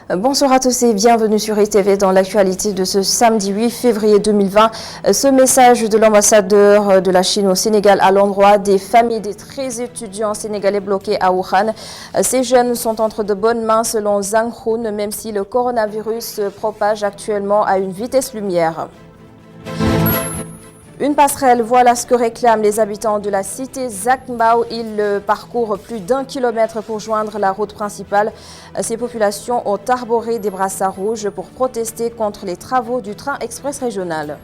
Bonsoir à tous et bienvenue sur ITV dans l'actualité de ce samedi 8 février 2020. Ce message de l'ambassadeur de la Chine au Sénégal à l'endroit des familles des 13 étudiants sénégalais bloqués à Wuhan. Ces jeunes sont entre de bonnes mains selon Zhang Hun, même si le coronavirus se propage actuellement à une vitesse lumière. Une passerelle, voilà ce que réclament les habitants de la cité Zakmbao. Ils parcourent plus d'1 kilomètre pour joindre la route principale. Ces populations ont arboré des brassards rouges pour protester contre les travaux du train express régional.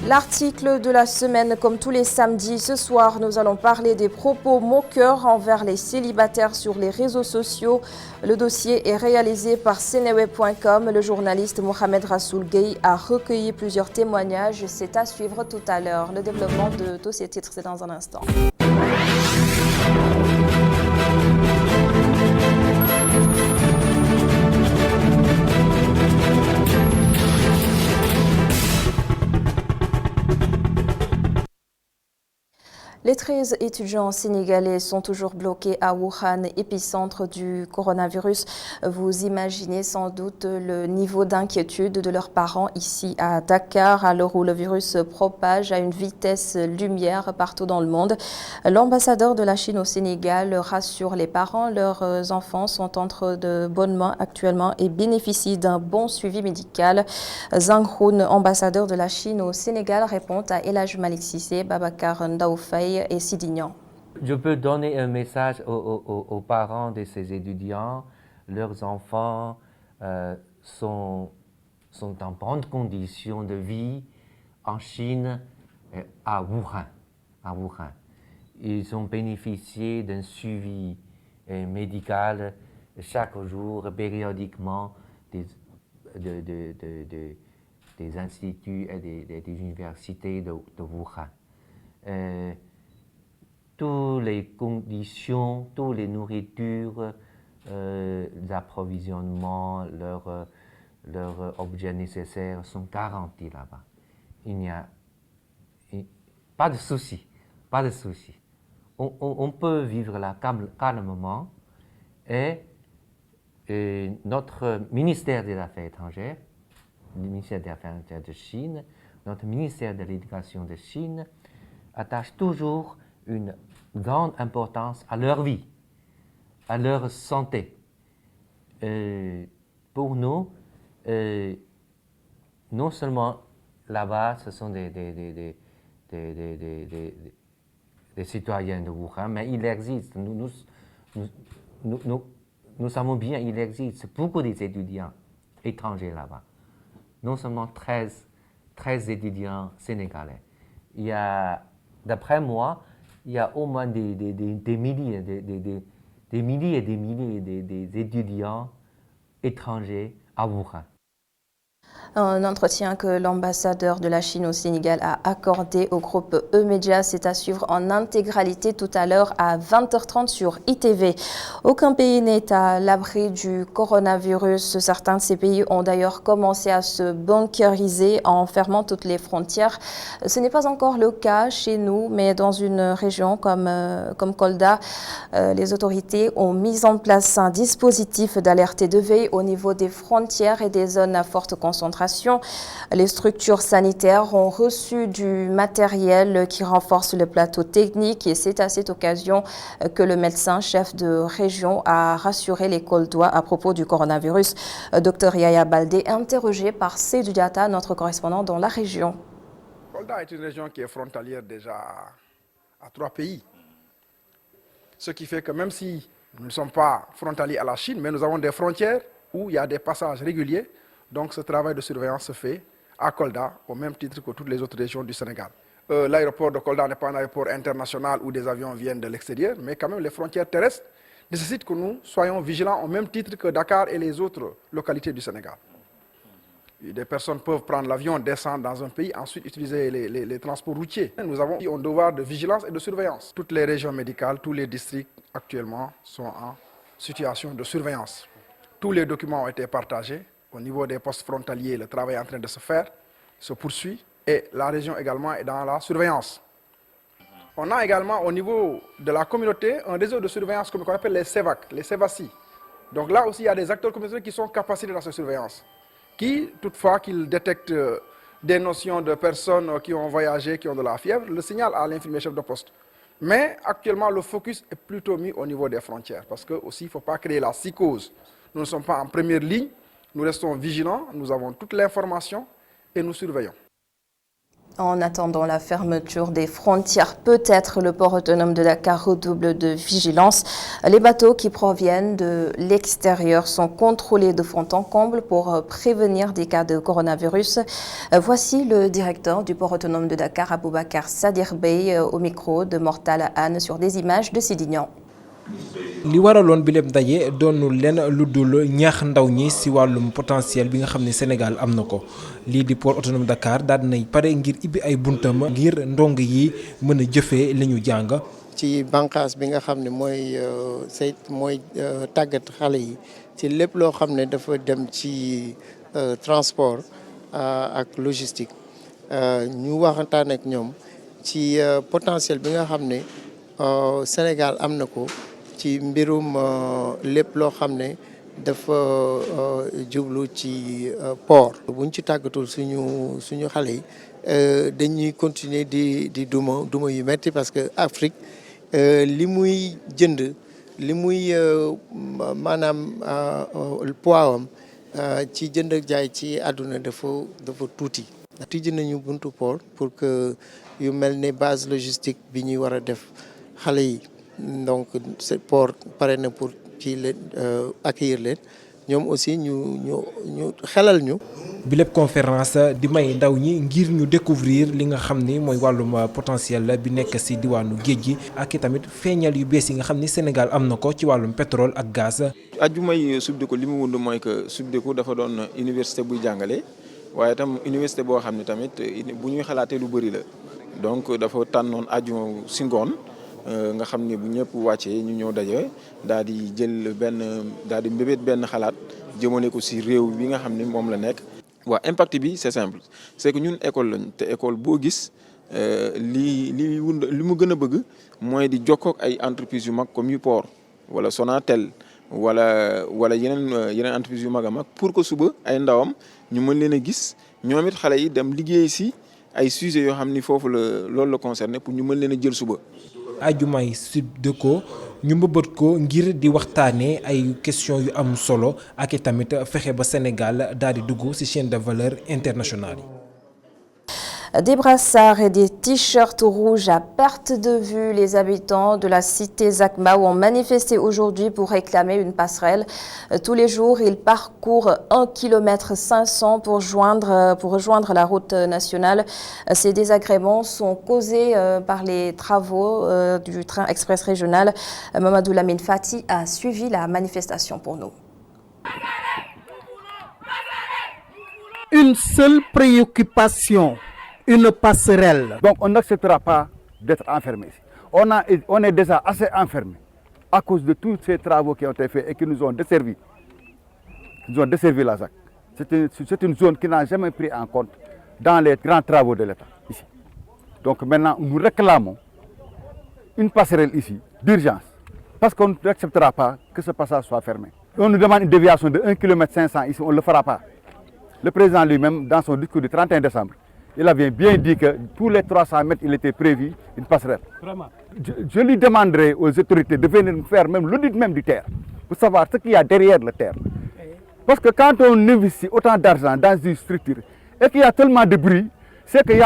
L'article de la semaine, comme tous les samedis, ce soir, nous allons parler des propos moqueurs envers les célibataires sur les réseaux sociaux. Le dossier est réalisé par Seneweb.com. Le journaliste Mohamed Rassoul Gueye a recueilli plusieurs témoignages. C'est à suivre tout à l'heure. Le développement de tous ces titres, c'est dans un instant. Les 13 étudiants sénégalais sont toujours bloqués à Wuhan, épicentre du coronavirus. Vous imaginez sans doute le niveau d'inquiétude de leurs parents ici à Dakar, à l'heure où le virus se propage à une vitesse lumière partout dans le monde. L'ambassadeur de la Chine au Sénégal rassure les parents. Leurs enfants sont entre de bonnes mains actuellement et bénéficient d'un bon suivi médical. Zhang Hun, ambassadeur de la Chine au Sénégal, répond à El Hadj Malick Cissé, Babacar Ndaoufay et Sidignan. Je peux donner un message aux parents de ces étudiants. Leurs enfants sont en bonne condition de vie en Chine, à Wuhan. Ils ont bénéficié d'un suivi médical chaque jour, périodiquement, des instituts et des universités de Wuhan. Toutes les conditions, toutes les nourritures, l'approvisionnement, leurs objets nécessaires sont garantis là-bas. Il n'y a pas de souci, pas de souci. On peut vivre là calmement et notre ministère des Affaires étrangères, le ministère des Affaires étrangères de Chine, notre ministère de l'Éducation de Chine attache toujours une grande importance à leur vie, à leur santé. Pour nous, non seulement là-bas, ce sont des citoyens de Wuhan, mais il existe, nous savons bien, il existe beaucoup d'étudiants étrangers là-bas. Non seulement 13 étudiants sénégalais. Il y a, d'après moi, il y a au moins des milliers et des milliers d'étudiants étrangers à Wuhan. Un entretien que l'ambassadeur de la Chine au Sénégal a accordé au groupe E-Media, c'est à suivre en intégralité tout à l'heure à 20h30 sur ITV. Aucun pays n'est à l'abri du coronavirus. Certains de ces pays ont d'ailleurs commencé à se bunkériser en fermant toutes les frontières. Ce n'est pas encore le cas chez nous, mais dans une région comme Kolda, les autorités ont mis en place un dispositif d'alerte et de veille au niveau des frontières et des zones à forte concentration. Les structures sanitaires ont reçu du matériel qui renforce le plateau technique et c'est à cette occasion que le médecin chef de région a rassuré les Koldois à propos du coronavirus. Dr Yaya Baldé, interrogé par Seydou Diatta, notre correspondant dans la région. Kolda est une région qui est frontalière déjà à 3 pays. Ce qui fait que même si nous ne sommes pas frontaliers à la Chine, mais nous avons des frontières où il y a des passages réguliers. Donc ce travail de surveillance se fait à Kolda, au même titre que toutes les autres régions du Sénégal. L'aéroport de Kolda n'est pas un aéroport international où des avions viennent de l'extérieur, mais quand même les frontières terrestres nécessitent que nous soyons vigilants au même titre que Dakar et les autres localités du Sénégal. Des personnes peuvent prendre l'avion, descendre dans un pays, ensuite utiliser les transports routiers. Nous avons un devoir de vigilance et de surveillance. Toutes les régions médicales, tous les districts actuellement sont en situation de surveillance. Tous les documents ont été partagés. Au niveau des postes frontaliers, le travail est en train de se faire, se poursuit, et la région également est dans la surveillance. On a également au niveau de la communauté un réseau de surveillance qu'on appelle les CEVAC, les CEVACI. Donc là aussi, il y a des acteurs communautaires qui sont capacités dans cette surveillance, qui, toutefois qu'ils détectent des notions de personnes qui ont voyagé, qui ont de la fièvre, le signalent à l'infirmier chef de poste. Mais actuellement, le focus est plutôt mis au niveau des frontières, parce que aussi, il ne faut pas créer la psychose. Nous ne sommes pas en première ligne, nous restons vigilants, nous avons toute l'information et nous surveillons. En attendant la fermeture des frontières, peut-être le port autonome de Dakar redouble de vigilance. Les bateaux qui proviennent de l'extérieur sont contrôlés de fond en comble pour prévenir des cas de coronavirus. Voici le directeur du port autonome de Dakar, Aboubacar Sadir Bey, au micro de Mortala Anne sur des images de Sidignan. li waraloon bi lépp ndaje doonul leen lu dul ñaax ndaw ñi ci wàllum potentiel bi nga xam ne Sénégal am na ko lii di port autonome Dakar daal dinay pare ngir ibbi ay buntam ngir ndong yi mën a jëfee li ñu jàng. ci bànqaas bi nga xam ne mooy tàggat xale yi ci lépp loo xam ne dafa dem ci transport ak logistique ñu waxtaan ak ñoom ci potentiel bi nga xam ne Sénégal am na ko ci mbirum lépp loo xam ne dafa jublu ci port. buñ ci tàggatul suñu xale yi dañuy continuer di duma yu metti parce que Afrique li muy jënd li muy maanaam poids am ci jënd ak jaay ci àdduna dafa tuuti. tijji nañu buntu port pour que yu mel ne base logistique bi ñuy war a def xale yi. Donc ce port pare na pour ci leen accueillir leen ñoom aussi ñu xelal ñu. bi lépp conférence di may ndaw ñi ngir ñu découvrir li nga xam ni mooy wàllum potentiel bi nekk ci diwaanu géej gi ak i tamit feeñal yu bees yi nga xam ni Sénégal am na ko ci wàllum pétrole ak gaz. ajjumay SUBDECO li mu wund mooy que SUBDECO dafa doon université buy jàngale waaye tam université boo xam ne tamit bu ñuy xalaatee lu bëri la donc dafa tànnoon ajjuma ci ngoon. nga xam ni bu ñëpp wàccee ñu ñëw daje daal di jël daal di mbébét benn xalaat jëmale ko ci réew bi nga xam ni moom la nekk. waaw impact bi c'est simple c'est que ñun école lañ te école boo gis li mu gën a bëgg mooy di jokkoo ak ay entreprises yu mag comme yu port wala Sonatel wala yeneen entreprises yu mag a mag pour que suba ay ndawam ñu mën leen a gis ñoom it xale yi dem liggéey ci ay sujets yoo xam ni foofu loolu la concerné pour ñu mën leen a jël suba. ajumay SUBDECO ñu mbëbët ko ngir di waxtaanee ay question yu am solo ak i tamit fexe ba Sénégal daal di dugg ci chaîne de valeur internationale yi. Des brassards et des t-shirts rouges à perte de vue. Les habitants de la cité Zac Mbao ont manifesté aujourd'hui pour réclamer une passerelle. Tous les jours, ils parcourent 1,5 km pour rejoindre la route nationale. Ces désagréments sont causés par les travaux du train express régional. Mamadou Lamine Fati a suivi la manifestation pour nous. Une seule préoccupation. Une passerelle. Donc on n'acceptera pas d'être enfermé ici. On est déjà assez enfermé à cause de tous ces travaux qui ont été faits et qui nous ont desservi. Ils ont desservi la ZAC. C'est une zone qui n'a jamais pris en compte dans les grands travaux de l'État ici. Donc maintenant nous réclamons une passerelle ici d'urgence parce qu'on n'acceptera pas que ce passage soit fermé. On nous demande une déviation de 1,5 km ici, on ne le fera pas. Le président lui-même, dans son discours du 31 décembre, il avait bien dit que tous les 300 mètres, il était prévu une passerelle. Vraiment. Je lui demanderai aux autorités de venir faire même l'audit même du terre, pour savoir ce qu'il y a derrière le terre. Parce que quand on investit autant d'argent dans une structure et qu'il y a tellement de bruit, c'est qu'il y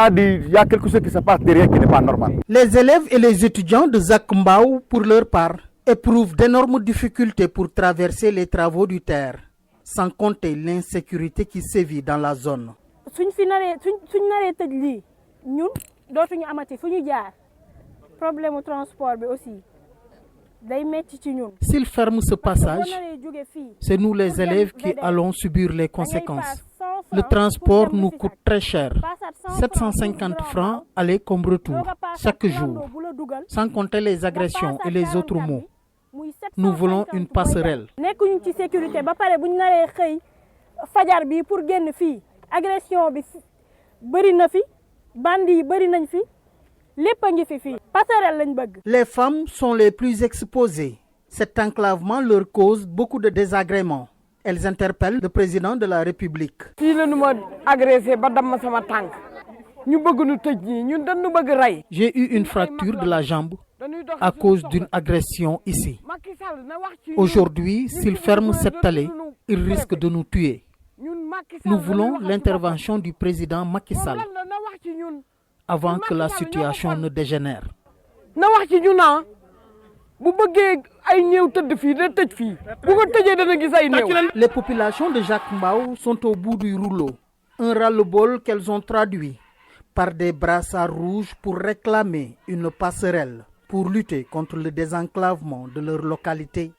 a quelque chose qui se passe derrière qui n'est pas normal. Les élèves et les étudiants de Zac Mbao, pour leur part, éprouvent d'énormes difficultés pour traverser les travaux du terre, sans compter l'insécurité qui sévit dans la zone. suñ naree tëj lii ñun dootuñu amati fu ñu jaar problème transport bi aussi day metti ci ñun. S'ils ferment ce passage, c'est nous les élèves qui allons subir les conséquences. Le transport nous coûte très cher, 750 francs aller comme retour chaque jour, sans compter les agressions et les autres maux. Nous voulons une passerelle. nekkuñu ci sécurité ba pare bu ñu naree xëy fajar bi pour génn fii. Agression bi bëri na fi bandi yi bëri nañ fi lépp a ngi fi fii passerelle lañ bëgg. Les femmes sont les plus exposées Cet enclavement leur cause beaucoup de désagréments. Elles interpellent le président de la République. J'ai eu une fracture de la jambe à cause d'une agression ici. Aujourd'hui, s'il ferme cette allée, il risque de nous tuer. Nous voulons l'intervention du président Macky Sall avant que la situation ne dégénère. Les populations de Jacques Mbao sont au bout du rouleau. Un ras-le-bol qu'elles ont traduit par des brassards rouges pour réclamer une passerelle pour lutter contre le désenclavement de leur localité.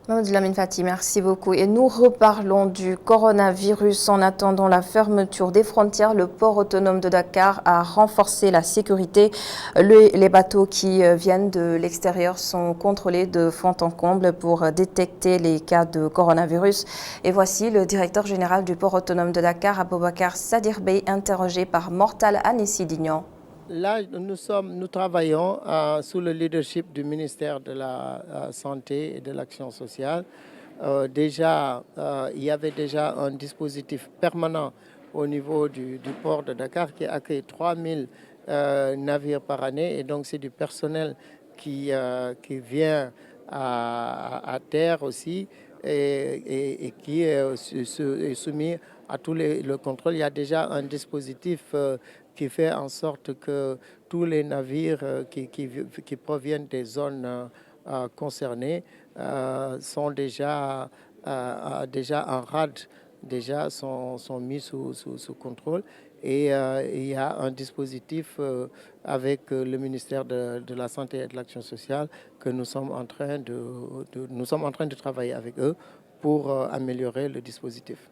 Mamadou Lamine Fati, merci beaucoup. Et nous reparlons du coronavirus. En attendant la fermeture des frontières, le port autonome de Dakar a renforcé la sécurité. Les bateaux qui viennent de l'extérieur sont contrôlés de fond en comble pour détecter les cas de coronavirus. Et voici le directeur général du port autonome de Dakar, Aboubakar Sadir Bey, interrogé par Mortal Anissi Dignan. Là, nous travaillons sous le leadership du ministère de la Santé et de l'Action sociale. Il y avait déjà un dispositif permanent au niveau du port de Dakar qui accueille 3000 navires par année. Et donc, c'est du personnel qui vient à terre aussi et qui est soumis à tous le contrôle. Il y a déjà un dispositif qui fait en sorte que tous les navires qui proviennent des zones concernées sont déjà en rade, sont mis sous contrôle. Et il y a un dispositif avec le ministère de la Santé et de l'Action sociale que nous sommes en train de travailler avec eux pour améliorer le dispositif.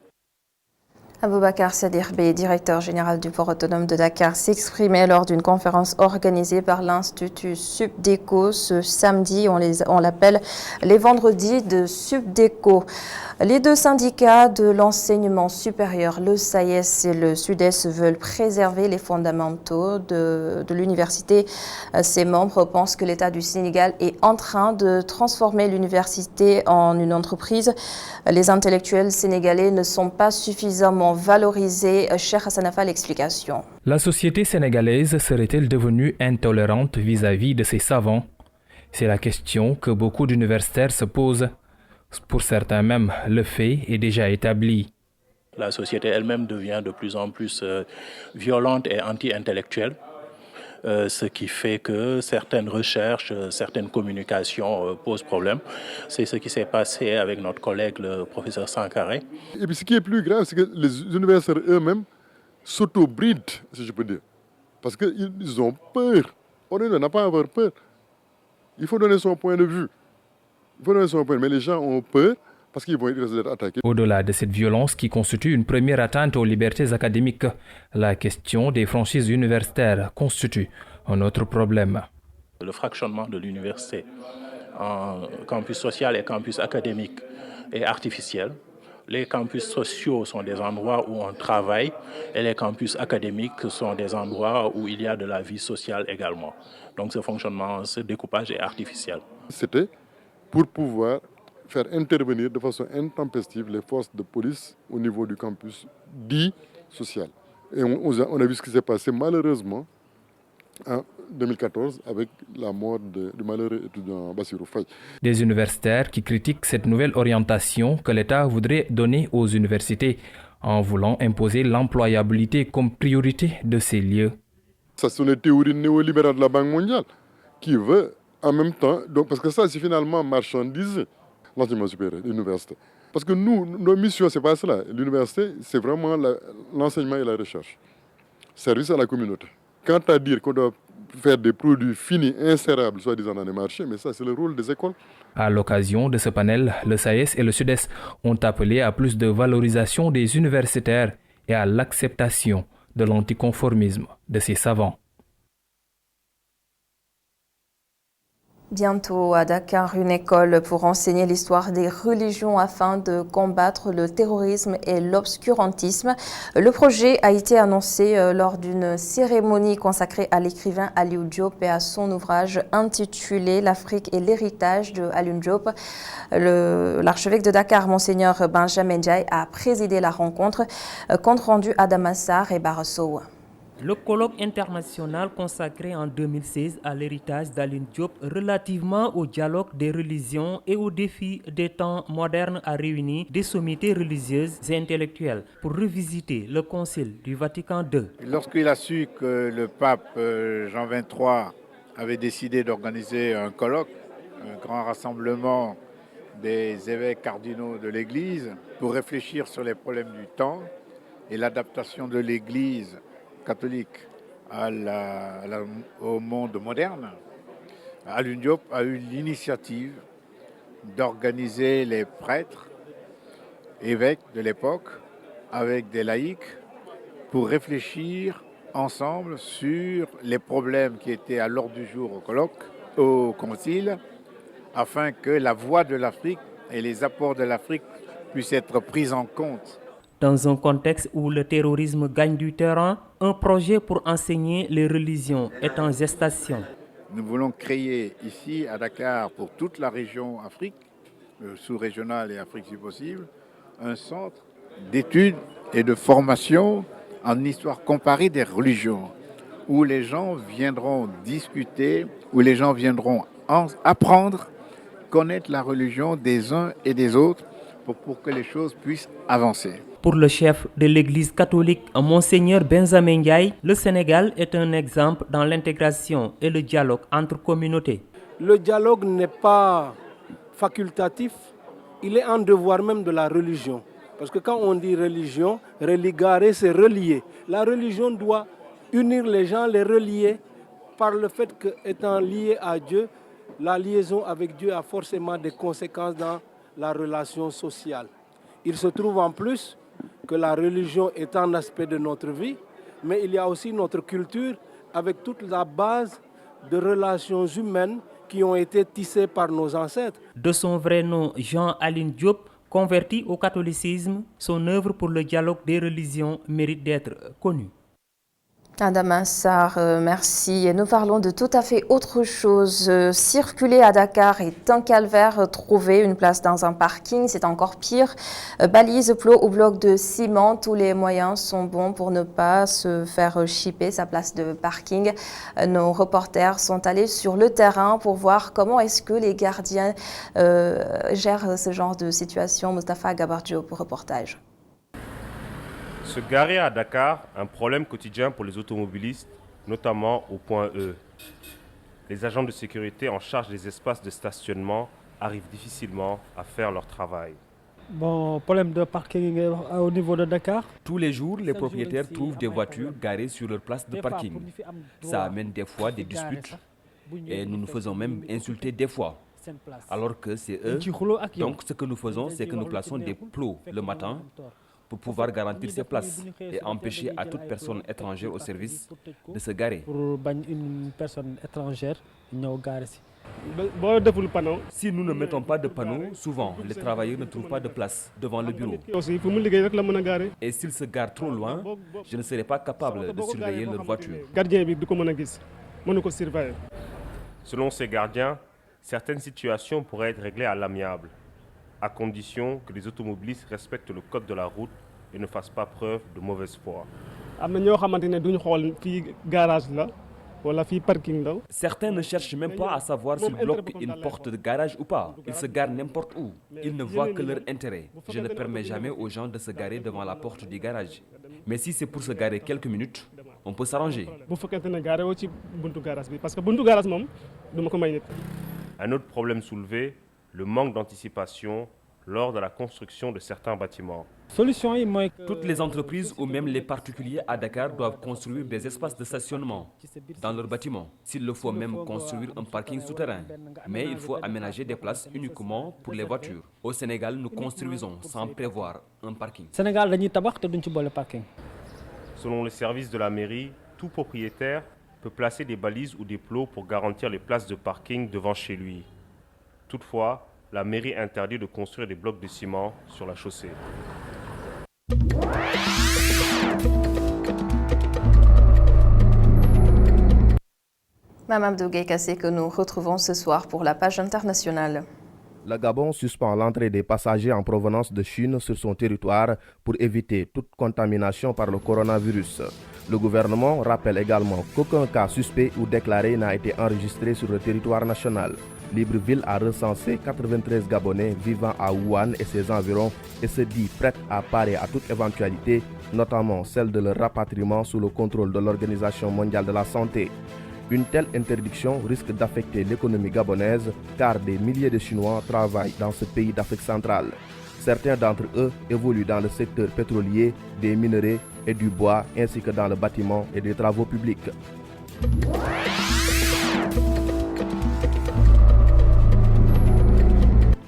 Aboubakar Sadir Bey, directeur général du port autonome de Dakar, s'exprimait lors d'une conférence organisée par l'Institut Subdeco ce samedi. On l'appelle les vendredis de Subdeco. Les deux syndicats de l'enseignement supérieur, le SAES et le SUDES, veulent préserver les fondamentaux de l'université. Ses membres pensent que l'État du Sénégal est en train de transformer l'université en une entreprise. Les intellectuels sénégalais ne sont pas suffisamment valorisés. Cheikh Hassan Afal, l'explication. La société sénégalaise serait-elle devenue intolérante vis-à-vis de ses savants? C'est la question que beaucoup d'universitaires se posent. Pour certains même, le fait est déjà établi. La société elle-même devient de plus en plus violente et anti-intellectuelle, ce qui fait que certaines recherches, certaines communications posent problème. C'est ce qui s'est passé avec notre collègue, le professeur Sankaré. Et puis ce qui est plus grave, c'est que les universitaires eux-mêmes s'auto-brident, si je peux dire. Parce qu'ils ont peur. On n'a pas à avoir peur. Il faut donner son point de vue. Mais les gens ont peur parce qu'ils vont être attaqués. Au-delà de cette violence qui constitue une première atteinte aux libertés académiques, la question des franchises universitaires constitue un autre problème. Le fractionnement de l'université en campus social et campus académique est artificiel. Les campus sociaux sont des endroits où on travaille et les campus académiques sont des endroits où il y a de la vie sociale également. Donc ce découpage est artificiel. C'était pour pouvoir faire intervenir de façon intempestive les forces de police au niveau du campus dit social. Et on a vu ce qui s'est passé malheureusement en 2014 avec la mort du malheureux étudiant Bassirou Faye. Des universitaires qui critiquent cette nouvelle orientation que l'État voudrait donner aux universités en voulant imposer l'employabilité comme priorité de ces lieux. Ça, sont les théories néolibérales de la Banque mondiale qui veut en même temps, donc, parce que ça c'est finalement marchandiser l'enseignement supérieur, l'université. Parce que nos missions, c'est pas cela. L'université, c'est vraiment l'enseignement et la recherche. Service à la communauté. Quant à dire qu'on doit faire des produits finis, insérables, soi-disant dans les marchés, mais ça c'est le rôle des écoles. À l'occasion de ce panel, le SAES et le SUDES ont appelé à plus de valorisation des universitaires et à l'acceptation de l'anticonformisme de ces savants. Bientôt à Dakar, une école pour enseigner l'histoire des religions afin de combattre le terrorisme et l'obscurantisme. Le projet a été annoncé lors d'une cérémonie consacrée à l'écrivain Aliou Diop et à son ouvrage intitulé L'Afrique et l'héritage de Aliou Diop. L'archevêque de Dakar, Monseigneur Benjamin Ndiaye, a présidé la rencontre. Compte rendu à Damassar et Barasso. Le colloque international consacré en 2016 à l'héritage d'Aliou Diop relativement au dialogue des religions et aux défis des temps modernes a réuni des sommités religieuses et intellectuelles pour revisiter le concile du Vatican II. Lorsqu'il a su que le pape Jean XXIII avait décidé d'organiser un colloque, un grand rassemblement des évêques cardinaux de l'Église pour réfléchir sur les problèmes du temps et l'adaptation de l'Église catholique au monde moderne, Aliou Diop a eu l'initiative d'organiser les prêtres, évêques de l'époque, avec des laïcs, pour réfléchir ensemble sur les problèmes qui étaient à l'ordre du jour au colloque, au concile, afin que la voix de l'Afrique et les apports de l'Afrique puissent être pris en compte. Dans un contexte où le terrorisme gagne du terrain, un projet pour enseigner les religions est en gestation. Nous voulons créer ici à Dakar, pour toute la région Afrique, sous-régionale et Afrique si possible, un centre d'études et de formation en histoire comparée des religions, où les gens viendront discuter, où les gens viendront apprendre, connaître la religion des uns et des autres pour que les choses puissent avancer. Pour le chef de l'Église catholique, Monseigneur Benjamin Ndiaye, le Sénégal est un exemple dans l'intégration et le dialogue entre communautés. Le dialogue n'est pas facultatif, il est un devoir même de la religion. Parce que quand on dit religion, religare, c'est relier. La religion doit unir les gens, les relier par le fait qu'étant lié à Dieu, la liaison avec Dieu a forcément des conséquences dans la relation sociale. Il se trouve en plus que la religion est un aspect de notre vie, mais il y a aussi notre culture avec toute la base de relations humaines qui ont été tissées par nos ancêtres. De son vrai nom, Jean Aliou Diop, converti au catholicisme, son œuvre pour le dialogue des religions mérite d'être connue. Adama Sarr, merci. Et nous parlons de tout à fait autre chose. Circuler à Dakar est un calvaire. Trouver une place dans un parking, c'est encore pire. Balises, plots ou blocs de ciment, tous les moyens sont bons pour ne pas se faire chipper sa place de parking. Nos reporters sont allés sur le terrain pour voir comment est-ce que les gardiens gèrent ce genre de situation. Moustapha Gabardio pour reportage. Se garer à Dakar, un problème quotidien pour les automobilistes, notamment au point E. Les agents de sécurité en charge des espaces de stationnement arrivent difficilement à faire leur travail. Bon, problème de parking au niveau de Dakar. Tous les jours, les propriétaires trouvent des voitures garées sur leur place de parking. Ça amène des fois des disputes et nous nous faisons même insulter des fois. Alors que c'est eux. Donc ce que nous faisons, c'est que nous plaçons des plots le matin pour pouvoir garantir ces places et empêcher à toute personne étrangère au service de se garer. Pour une personne étrangère, si nous ne mettons pas de panneaux, souvent les travailleurs ne trouvent pas de place devant le bureau. Et s'ils se garent trop loin, je ne serai pas capable de surveiller leur voiture. Selon ces gardiens, certaines situations pourraient être réglées à l'amiable, à condition que les automobilistes respectent le code de la route et ne fassent pas preuve de mauvaise foi. Certains ne cherchent même pas à savoir s'ils bloquent une porte de garage ou pas. Ils se garent n'importe où. Ils ne voient que leur intérêt. Je ne permets jamais aux gens de se garer devant la porte du garage. Mais si c'est pour se garer quelques minutes, on peut s'arranger. Un autre problème soulevé, le manque d'anticipation lors de la construction de certains bâtiments. Toutes les entreprises ou même les particuliers à Dakar doivent construire des espaces de stationnement dans leurs bâtiments. S'il le faut même construire un parking souterrain. Mais il faut aménager des places uniquement pour les voitures. Au Sénégal, nous construisons sans prévoir un parking. Selon les services de la mairie, tout propriétaire peut placer des balises ou des plots pour garantir les places de parking devant chez lui. Toutefois, la mairie interdit de construire des blocs de ciment sur la chaussée. Mamadou Gueye Kassé que nous retrouvons ce soir pour la page internationale. Le Gabon suspend l'entrée des passagers en provenance de Chine sur son territoire pour éviter toute contamination par le coronavirus. Le gouvernement rappelle également qu'aucun cas suspect ou déclaré n'a été enregistré sur le territoire national. Libreville a recensé 93 Gabonais vivant à Wuhan et ses environs et se dit prête à parer à toute éventualité, notamment celle de leur rapatriement sous le contrôle de l'Organisation mondiale de la santé. Une telle interdiction risque d'affecter l'économie gabonaise car des milliers de Chinois travaillent dans ce pays d'Afrique centrale. Certains d'entre eux évoluent dans le secteur pétrolier, des minerais et du bois ainsi que dans le bâtiment et des travaux publics.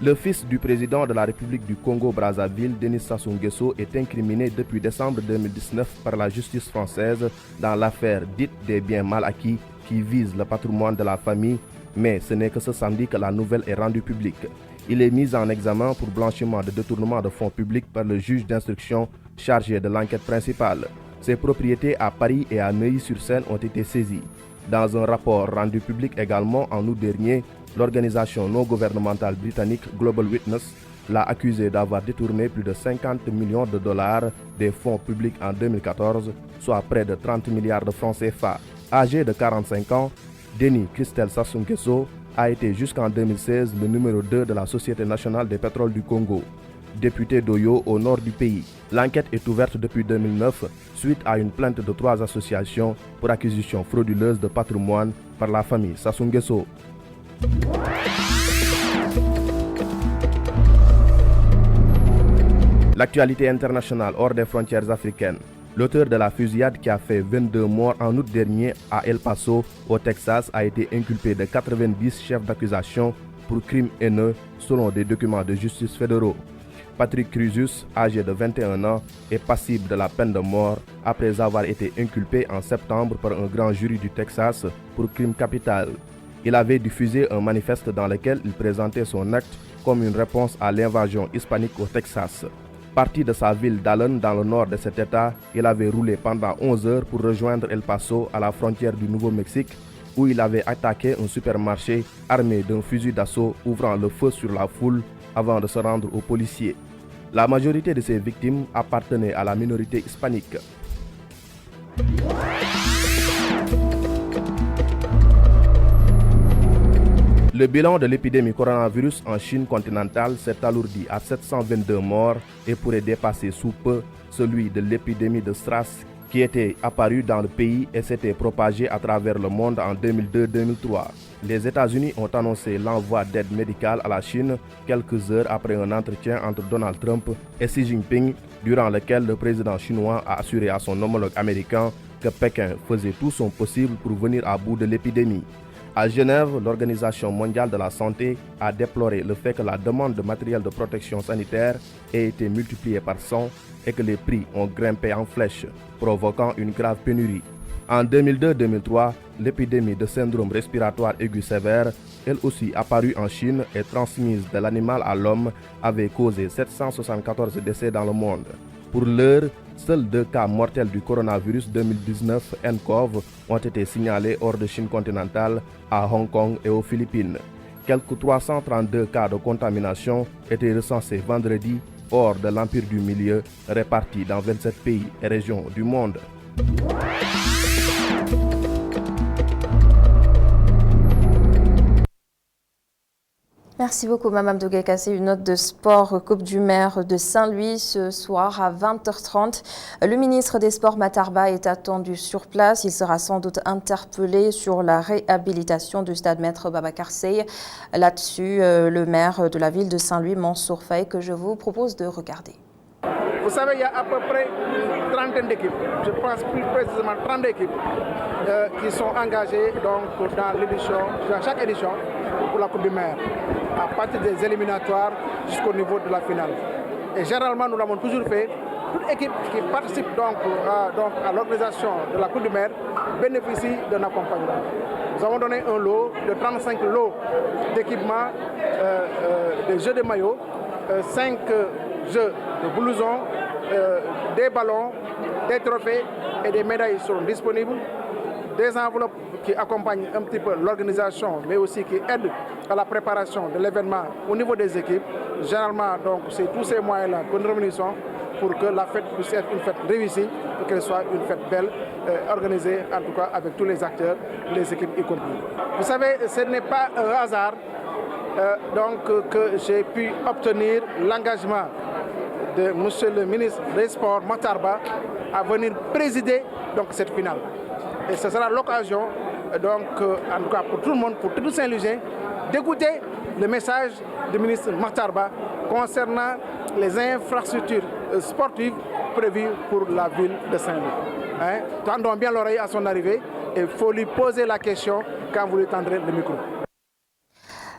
Le fils du président de la République du Congo-Brazzaville, Denis Sassou Nguesso, est incriminé depuis décembre 2019 par la justice française dans l'affaire dite des biens mal acquis qui vise le patrimoine de la famille, mais ce n'est que ce samedi que la nouvelle est rendue publique. Il est mis en examen pour blanchiment de détournement de fonds publics par le juge d'instruction chargé de l'enquête principale. Ses propriétés à Paris et à Neuilly-sur-Seine ont été saisies. Dans un rapport rendu public également en août dernier, l'organisation non gouvernementale britannique Global Witness l'a accusé d'avoir détourné plus de 50 millions de dollars des fonds publics en 2014, soit près de 30 milliards de francs CFA. Âgé de 45 ans, Denis Christel Sassou Nguesso a été jusqu'en 2016 le numéro 2 de la Société nationale des pétroles du Congo. Député d'Oyo au nord du pays. L'enquête est ouverte depuis 2009 suite à une plainte de 3 associations pour acquisition frauduleuse de patrimoine par la famille Sassou Nguesso. L'actualité internationale hors des frontières africaines. L'auteur de la fusillade qui a fait 22 morts en août dernier à El Paso, au Texas, a été inculpé de 90 chefs d'accusation pour crimes haineux selon des documents de justice fédéraux. Patrick Crusius, âgé de 21 ans, est passible de la peine de mort après avoir été inculpé en septembre par un grand jury du Texas pour crime capital. Il avait diffusé un manifeste dans lequel il présentait son acte comme une réponse à l'invasion hispanique au Texas. Parti de sa ville d'Allen dans le nord de cet état, il avait roulé pendant 11 heures pour rejoindre El Paso à la frontière du Nouveau-Mexique où il avait attaqué un supermarché armé d'un fusil d'assaut ouvrant le feu sur la foule avant de se rendre aux policiers. La majorité de ces victimes appartenaient à la minorité hispanique. Le bilan de l'épidémie coronavirus en Chine continentale s'est alourdi à 722 morts et pourrait dépasser sous peu celui de l'épidémie de SRAS qui était apparue dans le pays et s'était propagée à travers le monde en 2002-2003. Les États-Unis ont annoncé l'envoi d'aide médicale à la Chine quelques heures après un entretien entre Donald Trump et Xi Jinping, durant lequel le président chinois a assuré à son homologue américain que Pékin faisait tout son possible pour venir à bout de l'épidémie. À Genève, l'Organisation mondiale de la santé a déploré le fait que la demande de matériel de protection sanitaire ait été multipliée par 100 et que les prix ont grimpé en flèche, provoquant une grave pénurie. En 2002-2003, l'épidémie de syndrome respiratoire aigu sévère, elle aussi apparue en Chine et transmise de l'animal à l'homme, avait causé 774 décès dans le monde. Pour l'heure, seuls 2 cas mortels du coronavirus 2019 nCoV ont été signalés hors de Chine continentale, à Hong Kong et aux Philippines. Quelques 332 cas de contamination étaient recensés vendredi hors de l'Empire du Milieu, répartis dans 27 pays et régions du monde. Merci beaucoup Mamadou Gueye Kassé. Une note de sport, Coupe du maire de Saint-Louis ce soir à 20h30. Le ministre des Sports Matarba est attendu sur place. Il sera sans doute interpellé sur la réhabilitation du stade Maître Babacar Seye. Là-dessus, le maire de la ville de Saint-Louis, Mansour Faye, que je vous propose de regarder. Vous savez, il y a à peu près une trentaine d'équipes, je pense plus précisément 30 équipes qui sont engagées donc, dans chaque édition pour la Coupe du maire, à partir des éliminatoires jusqu'au niveau de la finale. Et généralement, nous l'avons toujours fait toute équipe qui participe donc à l'organisation de la Coupe du Maire bénéficie d'un accompagnement. Nous avons donné un lot de 35 lots d'équipements, des jeux de maillots, 5 jeux de blousons, des ballons, des trophées et des médailles seront disponibles. Des enveloppes qui accompagnent un petit peu l'organisation, mais aussi qui aident à la préparation de l'événement au niveau des équipes. Généralement, donc, c'est tous ces moyens-là que nous réunissons pour que la fête puisse être une fête réussie, pour qu'elle soit une fête belle, organisée en tout cas avec tous les acteurs, les équipes y compris. Vous savez, ce n'est pas un hasard que j'ai pu obtenir l'engagement de M. le ministre des Sports, Makhtar Ba, à venir présider donc, cette finale. Et ce sera l'occasion, donc, en tout cas pour tout le monde, pour tout Saint-Louisien, d'écouter le message du ministre Makhtar Ba concernant les infrastructures sportives prévues pour la ville de Saint-Louis. Tendons bien l'oreille à son arrivée et il faut lui poser la question quand vous lui tendrez le micro.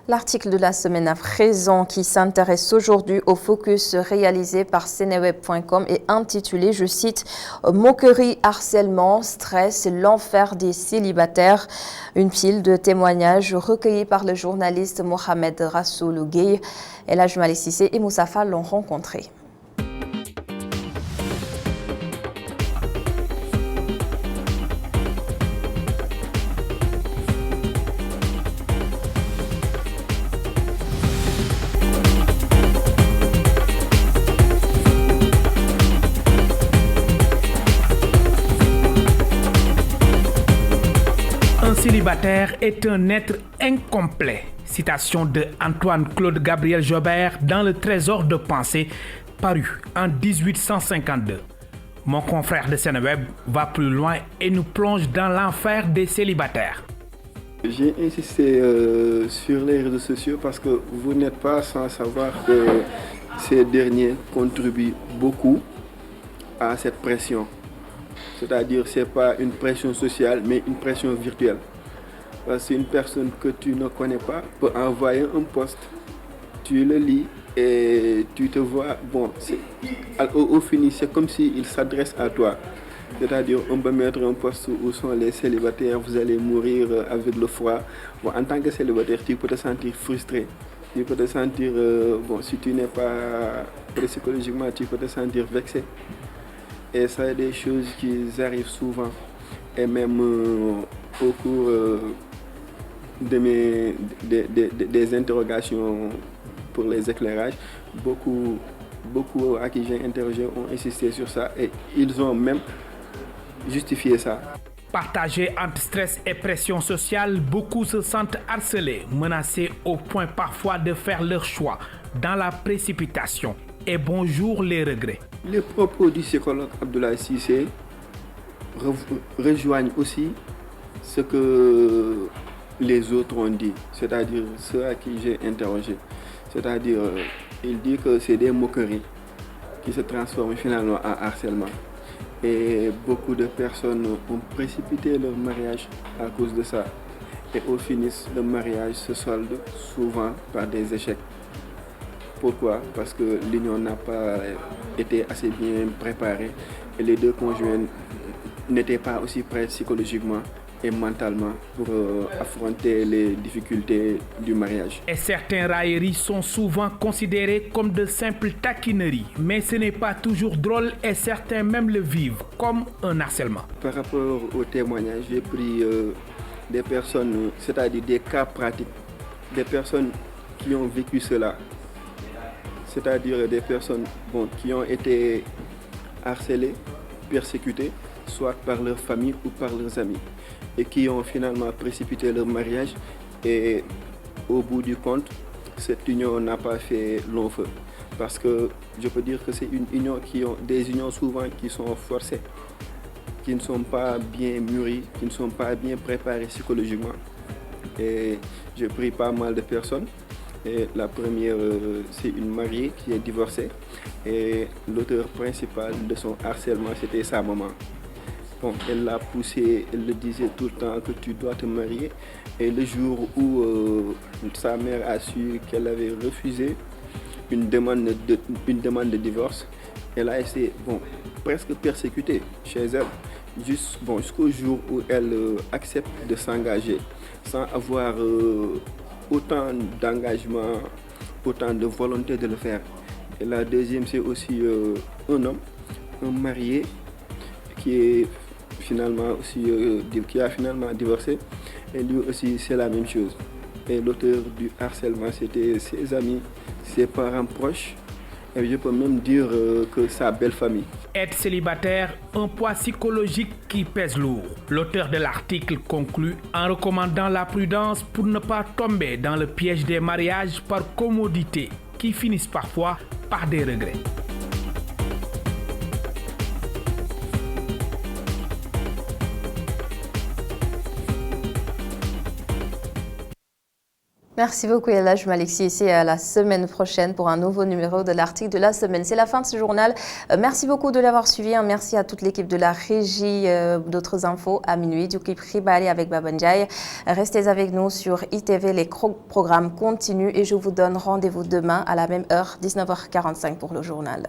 L'article de la semaine à présent qui s'intéresse aujourd'hui au focus réalisé par Seneweb.com est intitulé, je cite, « Moquerie, harcèlement, stress, l'enfer des célibataires ». Une pile de témoignages recueillis par le journaliste Mohamed Rassoul Gueye. Elhadji Malick Cissé et Moussa Fall l'ont rencontré. Célibataire est un être incomplet. Citation de Antoine-Claude Gabriel Jobert dans le Trésor de pensée, paru en 1852. Mon confrère de Seneweb va plus loin et nous plonge dans l'enfer des célibataires. J'ai insisté sur les réseaux sociaux parce que vous n'êtes pas sans savoir que ces derniers contribuent beaucoup à cette pression. C'est-à-dire, ce n'est pas une pression sociale, mais une pression virtuelle. Parce qu'une personne que tu ne connais pas peut envoyer un post, tu le lis et tu te vois, bon, au fini, c'est comme s'il s'adresse à toi. C'est-à-dire, on peut mettre un post où sont les célibataires, vous allez mourir avec le froid. Bon, en tant que célibataire, tu peux te sentir frustré. Tu peux te sentir, bon, si tu n'es pas psychologiquement, tu peux te sentir vexé. Et ça, c'est des choses qui arrivent souvent. Et même au cours des interrogations pour les éclairages, beaucoup à qui j'ai interrogé ont insisté sur ça et ils ont même justifié ça. Partagés entre stress et pression sociale, beaucoup se sentent harcelés, menacés au point parfois de faire leur choix dans la précipitation. Et bonjour les regrets. Les propos du psychologue Abdoulaye Cissé rejoignent aussi ce que les autres ont dit, c'est-à-dire ceux à qui j'ai interrogé. C'est-à-dire, il dit que c'est des moqueries qui se transforment finalement en harcèlement. Et beaucoup de personnes ont précipité leur mariage à cause de ça. Et au final, le mariage se solde souvent par des échecs. Pourquoi? Parce que l'union n'a pas été assez bien préparée et les deux conjoints n'étaient pas aussi prêts psychologiquement et mentalement pour affronter les difficultés du mariage. Et certaines railleries sont souvent considérées comme de simples taquineries, mais ce n'est pas toujours drôle et certains même le vivent comme un harcèlement. Par rapport au témoignage, j'ai pris des personnes, c'est-à-dire des cas pratiques, des personnes qui ont vécu cela. C'est-à-dire des personnes qui ont été harcelées, persécutées, soit par leur famille ou par leurs amis, et qui ont finalement précipité leur mariage. Et au bout du compte, cette union n'a pas fait long feu. Parce que je peux dire que c'est une union des unions souvent qui sont forcées, qui ne sont pas bien mûries, qui ne sont pas bien préparées psychologiquement. Et j'ai pris pas mal de personnes. Et la première, c'est une mariée qui est divorcée et l'auteur principal de son harcèlement, c'était sa maman. Bon, elle l'a poussé, elle le disait tout le temps que tu dois te marier. Et le jour où sa mère a su qu'elle avait refusé une demande de divorce, elle a été presque persécutée chez elle, jusqu'au jour où elle accepte de s'engager sans avoir autant d'engagement, autant de volonté de le faire. Et la deuxième, c'est aussi un homme, un marié qui a finalement divorcé, et lui aussi c'est la même chose. Et l'auteur du harcèlement, c'était ses amis, ses parents proches, et je peux même dire que sa belle famille. Être célibataire, un poids psychologique qui pèse lourd. L'auteur de l'article conclut en recommandant la prudence pour ne pas tomber dans le piège des mariages par commodité qui finissent parfois par des regrets. Merci beaucoup Elhadj Malick Sy, à la semaine prochaine pour un nouveau numéro de l'article de la semaine. C'est la fin de ce journal. Merci beaucoup de l'avoir suivi. Merci à toute l'équipe de la régie d'autres infos à minuit du clip Ribali avec Baba Ndiaye. Restez avec nous sur ITV, les programmes continuent et je vous donne rendez-vous demain à la même heure, 19h45 pour le journal.